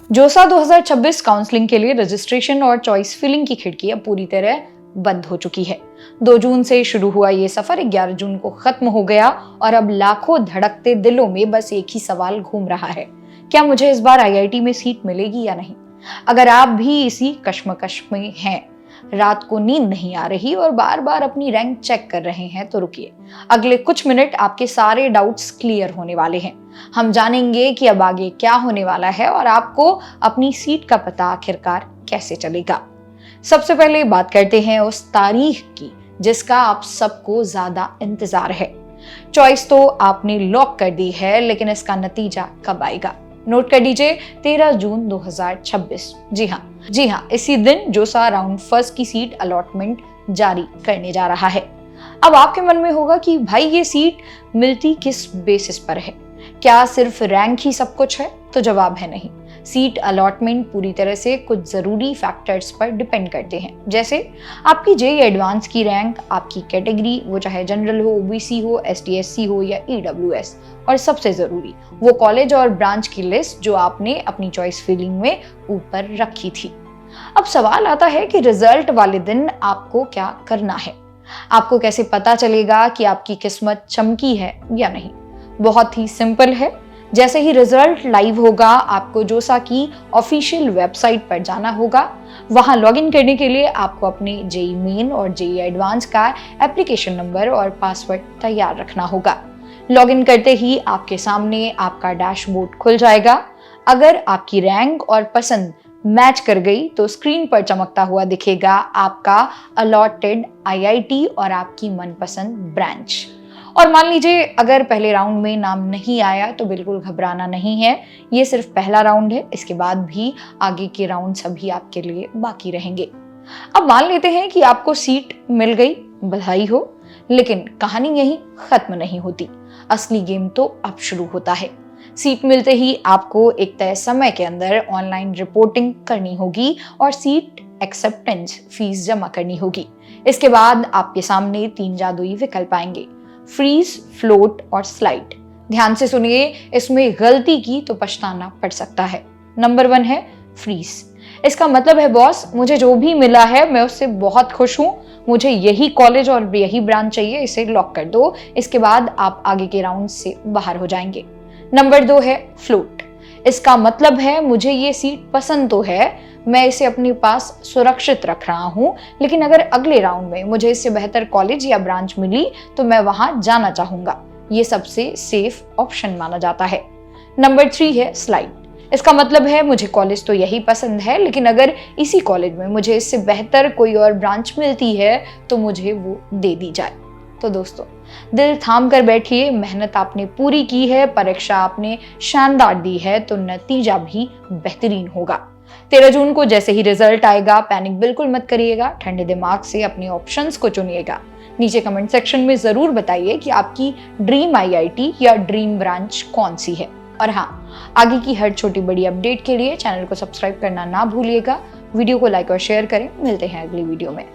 जोसा 2026 काउंसलिंग के लिए रजिस्ट्रेशन और चॉइस फिलिंग की खिड़की अब पूरी तरह बंद हो चुकी है। 2 जून से शुरू हुआ ये सफर 11 जून को खत्म हो गया और अब लाखों धड़कते दिलों में बस एक ही सवाल घूम रहा है, क्या मुझे इस बार आईआईटी में सीट मिलेगी या नहीं। अगर आप भी इसी कश्मकश में हैं, रात को नींद नहीं आ रही और बार बार अपनी रैंक चेक कर रहे हैं, तो रुकिए, अगले कुछ मिनट आपके सारे डाउट्स क्लियर होने वाले हैं। हम जानेंगे कि अब आगे क्या होने वाला है और आपको अपनी सीट का पता आखिरकार कैसे चलेगा। सबसे पहले बात करते हैं उस तारीख की जिसका आप सबको ज्यादा इंतजार है। चॉइस तो आपने लॉक कर दी है, लेकिन इसका नतीजा कब आएगा? नोट कर लीजिए, 13 जून 2026। जी हाँ, इसी दिन जोसा राउंड फर्स्ट की सीट अलॉटमेंट जारी करने जा रहा है। अब आपके मन में होगा कि भाई ये सीट मिलती किस बेसिस पर है? क्या सिर्फ रैंक ही सब कुछ है? तो जवाब है नहीं। सीट अलॉटमेंट पूरी तरह से कुछ जरूरी फैक्टर्स पर डिपेंड करते हैं, जैसे आपकी जेईई एडवांस की रैंक, आपकी कैटेगरी, वो चाहे जनरल हो, ओबीसी हो, एसटी/एससी हो या ईडब्ल्यूएस, और सबसे जरूरी वो कॉलेज और ब्रांच की लिस्ट जो आपने अपनी चॉइस फिलिंग में ऊपर रखी थी। अब सवाल आता है कि रिजल्ट वाले दिन आपको क्या करना है? आपको कैसे पता चलेगा कि आपकी किस्मत चमकी है या नहीं? बहुत ही सिंपल है। जैसे ही रिजल्ट लाइव होगा, आपको जोसा की ऑफिशियल वेबसाइट पर जाना होगा। वहां लॉगिन करने के लिए आपको अपने जेईई मेन और जेईई एडवांस का एप्लीकेशन नंबर और पासवर्ड तैयार रखना होगा। लॉगिन करते ही आपके सामने आपका डैशबोर्ड खुल जाएगा। अगर आपकी रैंक और पसंद मैच कर गई तो स्क्रीन पर चमकता हुआ दिखेगा आपका अलॉटेड आईआईटी और आपकी मनपसंद ब्रांच। और मान लीजिए अगर पहले राउंड में नाम नहीं आया तो बिल्कुल घबराना नहीं है, ये सिर्फ पहला राउंड है। इसके बाद भी आगे के राउंड सभी आपके लिए बाकी रहेंगे। अब मान लेते हैं कि आपको सीट मिल गई, बधाई हो, लेकिन कहानी यहीं खत्म नहीं होती। असली गेम तो अब शुरू होता है। सीट मिलते ही आपको एक तय समय के अंदर ऑनलाइन रिपोर्टिंग करनी होगी और सीट एक्सेप्टेंस फीस जमा करनी होगी। इसके बाद आपके सामने 3 जादुई विकल्प आएंगे, फ्रीज, फ्लोट और स्लाइड। ध्यान से सुनिए, इसमें गलती की तो पछताना पड़ सकता है। नंबर 1 है फ्रीज। इसका मतलब है बॉस, मुझे जो भी मिला है मैं उससे बहुत खुश हूं, मुझे यही कॉलेज और यही ब्रांच चाहिए, इसे लॉक कर दो। इसके बाद आप आगे के राउंड से बाहर हो जाएंगे। नंबर 2 है फ्लोट। इसका मतलब है मुझे ये सीट पसंद तो है, मैं इसे अपने पास सुरक्षित रख रहा हूं, लेकिन अगर अगले राउंड में मुझे इससे बेहतर कॉलेज या ब्रांच मिली तो मैं वहां जाना चाहूंगा। ये सबसे सेफ ऑप्शन माना जाता है। नंबर 3 है स्लाइड। इसका मतलब है मुझे कॉलेज तो यही पसंद है, लेकिन अगर इसी कॉलेज में मुझे इससे बेहतर कोई और ब्रांच मिलती है तो मुझे वो दे दी जाए। तो दोस्तों, दिल थाम कर बैठिए, मेहनत आपने पूरी की है, परीक्षा आपने शानदार दी है, तो नतीजा भी बेहतरीन होगा। 13 जून को जैसे ही रिजल्ट आएगा, पैनिक बिल्कुल मत करिएगा, ठंडे दिमाग से अपने ऑप्शंस को चुनिएगा। नीचे कमेंट सेक्शन में जरूर बताइए कि आपकी ड्रीम आईआईटी या ड्रीम ब्रांच कौन सी है। और हाँ, आगे की हर छोटी बड़ी अपडेट के लिए चैनल को सब्सक्राइब करना ना भूलिएगा। वीडियो को लाइक और शेयर करें। मिलते हैं अगली वीडियो में।